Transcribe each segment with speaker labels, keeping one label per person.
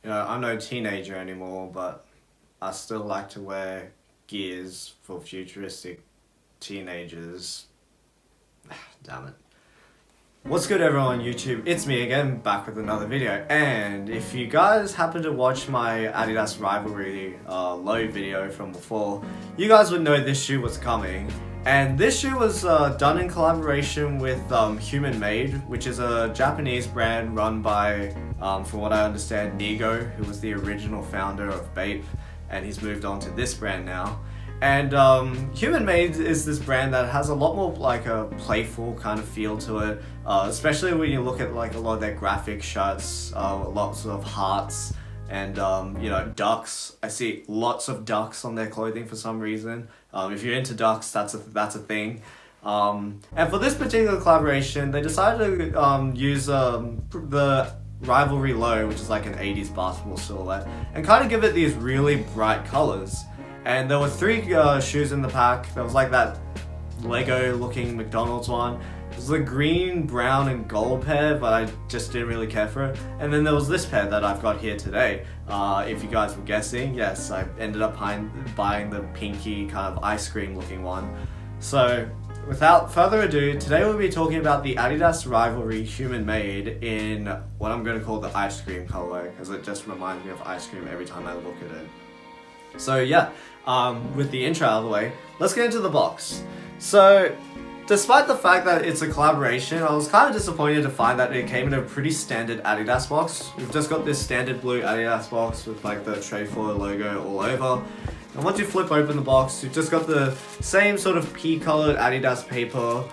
Speaker 1: I'm no teenager anymore, but I still like to wear gears for futuristic teenagers. Damn it. What's good everyone on YouTube? It's me again, back with another video. And if you guys happen to watch my Adidas Rivalry low video from before, you guys would know this shoe was coming. And this shoe was done in collaboration with Human Made, which is a Japanese brand run by, from what I understand, Nigo, who was the original founder of Bape, and he's moved on to this brand now. And Human Made is this brand that has a lot more like a playful kind of feel to it, especially when you look at like a lot of their graphic shirts, lots of hearts and you know, ducks. I see lots of ducks on their clothing for some reason. If you're into ducks, that's a thing. And for this particular collaboration, they decided to use the Rivalry Low, which is like an 80s basketball silhouette, and kind of give it these really bright colors. And there were three shoes in the pack. There was like that Lego looking McDonald's one. It was the green, brown and gold pair, but I just didn't really care for it. And then there was this pair that I've got here today. If you guys were guessing, yes, I ended up buying the pinky kind of ice cream looking one. So without further ado, today we'll be talking about the Adidas Rivalry Human Made in what I'm going to call the ice cream colorway, because it just reminds me of ice cream every time I look at it. So yeah, with the intro out of the way, let's get into the box. So despite the fact that it's a collaboration, I was kind of disappointed to find that it came in a pretty standard Adidas box. We've just got this standard blue Adidas box with like the Trefoil logo all over. And once you flip open the box, you've just got the same sort of pea-colored Adidas paper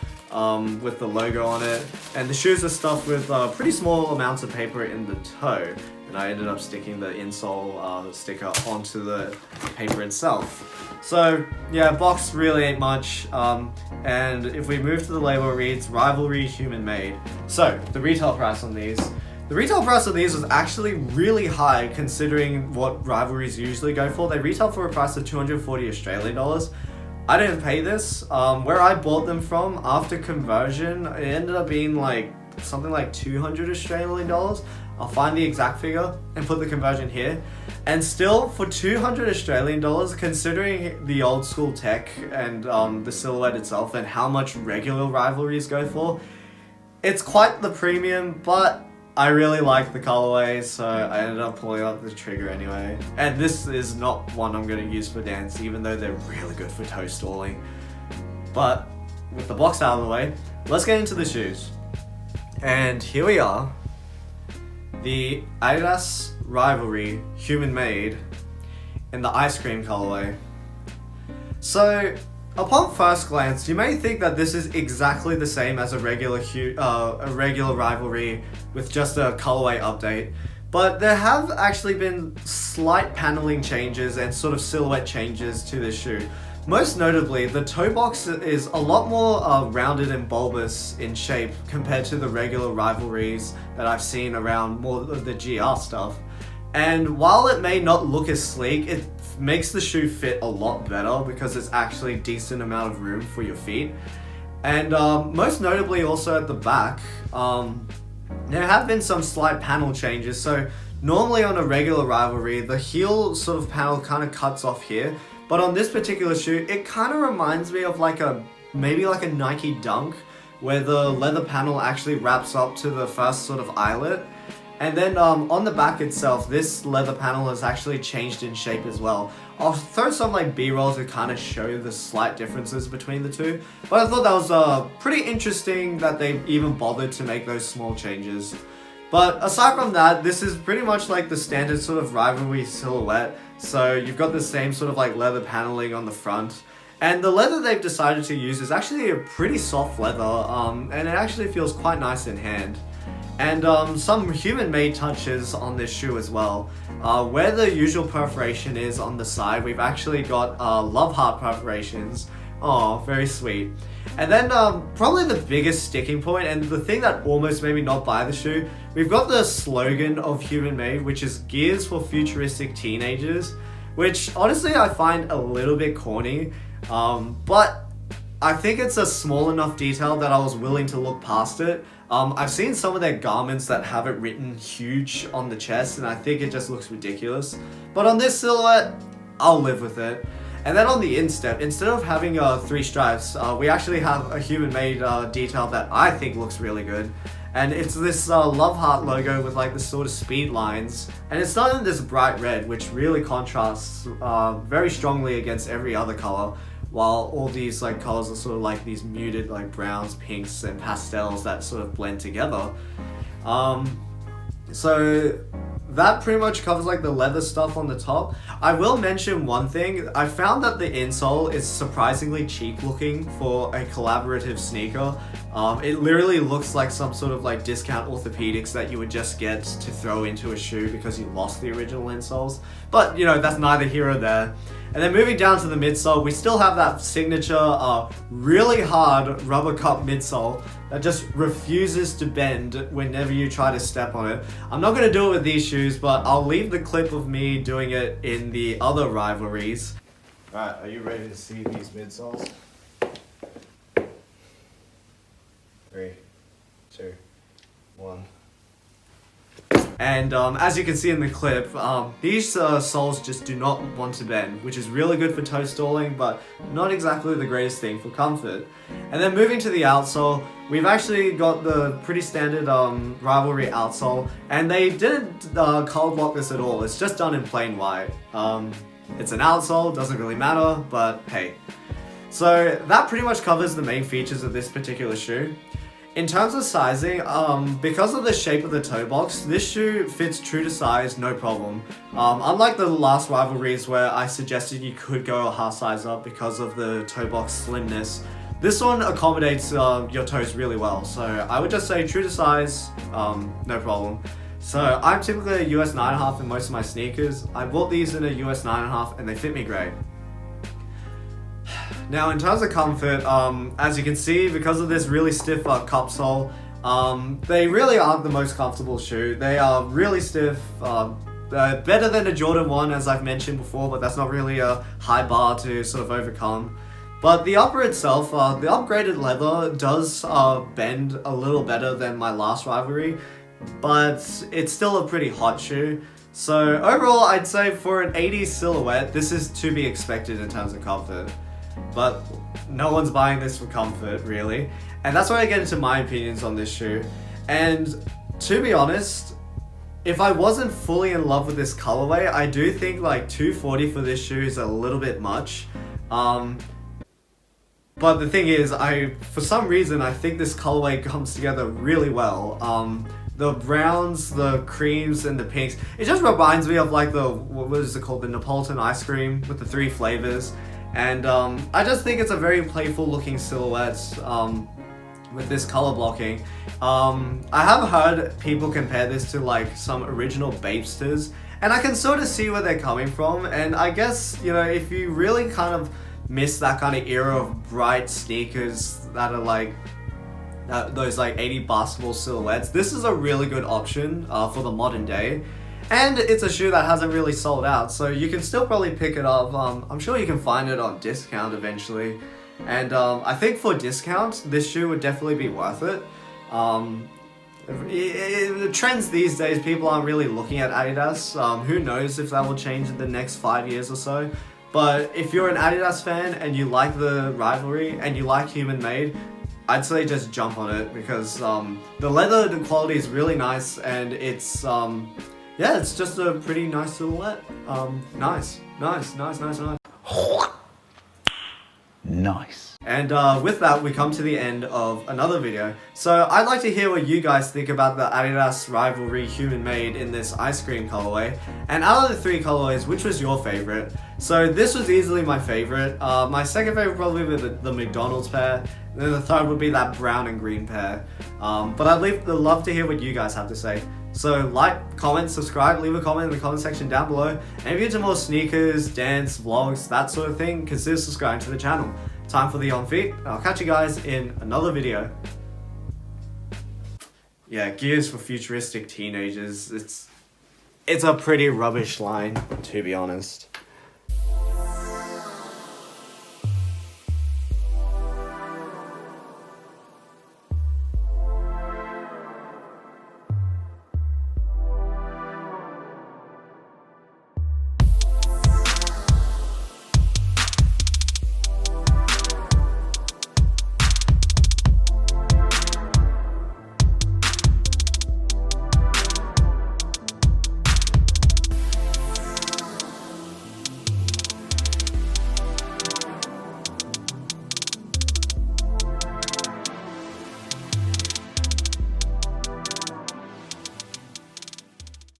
Speaker 1: with the logo on it. And the shoes are stuffed with pretty small amounts of paper in the toe. And I ended up sticking the insole sticker onto the paper itself. So yeah, box really ain't much. And if we move to the label, it reads Rivalry Human Made. So the retail price on these. The retail price of these was actually really high considering what rivalries usually go for. They retail for a price of 240 Australian dollars. I didn't pay this. Where I bought them from after conversion, it ended up being like something like 200 Australian dollars. I'll find the exact figure and put the conversion here. And still, for 200 Australian dollars, considering the old school tech and the silhouette itself and how much regular rivalries go for, it's quite the premium, but I really like the colorway, so I ended up pulling out the trigger anyway. And this is not one I'm going to use for dance, even though they're really good for toe stalling. But with the box out of the way, let's get into the shoes. And here we are. The Adidas Rivalry Human Made in the ice cream colorway. So, upon first glance, you may think that this is exactly the same as a regular Rivalry with just a colorway update, but there have actually been slight paneling changes and sort of silhouette changes to this shoe. Most notably, the toe box is a lot more rounded and bulbous in shape compared to the regular rivalries that I've seen around more of the GR stuff. And while it may not look as sleek, it makes the shoe fit a lot better because it's actually a decent amount of room for your feet. And most notably also at the back, there have been some slight panel changes. So normally on a regular rivalry, the heel sort of panel kind of cuts off here. But on this particular shoe, it kind of reminds me of like maybe like a Nike Dunk, where the leather panel actually wraps up to the first sort of eyelet. And then on the back itself, this leather panel has actually changed in shape as well. I'll throw some like B-rolls to kind of show the slight differences between the two. But I thought that was pretty interesting that they even bothered to make those small changes. But aside from that, this is pretty much like the standard sort of rivalry silhouette. So you've got the same sort of like leather paneling on the front. And the leather they've decided to use is actually a pretty soft leather, and it actually feels quite nice in hand. And some human-made touches on this shoe as well. Where the usual perforation is on the side, we've actually got love heart perforations. Oh, very sweet. And then probably the biggest sticking point, and the thing that almost made me not buy the shoe, we've got the slogan of Human Made, which is gears for futuristic teenagers, which honestly I find a little bit corny, but I think it's a small enough detail that I was willing to look past it. I've seen some of their garments that have it written huge on the chest, and I think it just looks ridiculous. But on this silhouette, I'll live with it. And then on the instep, instead of having 3 stripes, we actually have a human-made detail that I think looks really good. And it's this love heart logo with like the sort of speed lines, and it's done in this bright red, which really contrasts very strongly against every other color, while all these like colors are sort of like these muted like browns, pinks, and pastels that sort of blend together. So that pretty much covers like the leather stuff on the top. I will mention one thing. I found that the insole is surprisingly cheap looking for a collaborative sneaker. It literally looks like some sort of like discount orthopedics that you would just get to throw into a shoe because you lost the original insoles. But you know, that's neither here or there. And then moving down to the midsole, we still have that signature really hard rubber cup midsole that just refuses to bend whenever you try to step on it. I'm not going to do it with these shoes, but I'll leave the clip of me doing it in the other rivalries. Alright, are you ready to see these midsoles? 3, 2, 1. And as you can see in the clip, these soles just do not want to bend, which is really good for toe stalling, but not exactly the greatest thing for comfort. And then moving to the outsole, we've actually got the pretty standard Rivalry outsole, and they didn't color block this at all. It's just done in plain white. It's an outsole, doesn't really matter, but hey. So that pretty much covers the main features of this particular shoe. In terms of sizing, because of the shape of the toe box, this shoe fits true to size, no problem. Unlike the last rivalries where I suggested you could go a half size up because of the toe box slimness, this one accommodates your toes really well. So I would just say true to size, no problem. So I'm typically a US 9.5 in most of my sneakers. I bought these in a US 9.5 and they fit me great. Now in terms of comfort, as you can see, because of this really stiff cup sole, they really aren't the most comfortable shoe. They are really stiff, better than a Jordan 1 as I've mentioned before, but that's not really a high bar to sort of overcome. But the upper itself, the upgraded leather does bend a little better than my last rivalry, but it's still a pretty hot shoe. So overall, I'd say for an 80s silhouette, this is to be expected in terms of comfort. But no one's buying this for comfort, really. And that's why I get into my opinions on this shoe. And to be honest, if I wasn't fully in love with this colorway, I do think like $240 for this shoe is a little bit much. But the thing is, for some reason, I think this colorway comes together really well. The browns, the creams, and the pinks, it just reminds me of like what is it called? The Neapolitan ice cream with the 3 flavors. And I just think it's a very playful looking silhouette with this color blocking. I have heard people compare this to like some original Bapesters, and I can sort of see where they're coming from. And I guess, you know, if you really kind of miss that kind of era of bright sneakers that are like those like 80 basketball silhouettes, this is a really good option for the modern day. And it's a shoe that hasn't really sold out, so you can still probably pick it up. I'm sure you can find it on discount eventually. And I think for discount, this shoe would definitely be worth it. The trends these days, people aren't really looking at Adidas. Who knows if that will change in the next 5 years or so. But if you're an Adidas fan and you like the rivalry and you like human made, I'd say just jump on it, because the leather quality is really nice, and it's yeah, it's just a pretty nice silhouette. Nice. Nice. And with that, we come to the end of another video. So I'd like to hear what you guys think about the Adidas Rivalry Human Made in this ice cream colorway. And out of the 3 colorways, which was your favorite? So this was easily my favorite. My second favorite probably would be the McDonald's pair. And then the third would be that brown and green pair. But I'd love to hear what you guys have to say. So like, comment, subscribe, leave a comment in the comment section down below. And if you're into more sneakers, dance, vlogs, that sort of thing, consider subscribing to the channel. Time for the on feet, and I'll catch you guys in another video. Yeah, gears for futuristic teenagers. It's a pretty rubbish line, to be honest.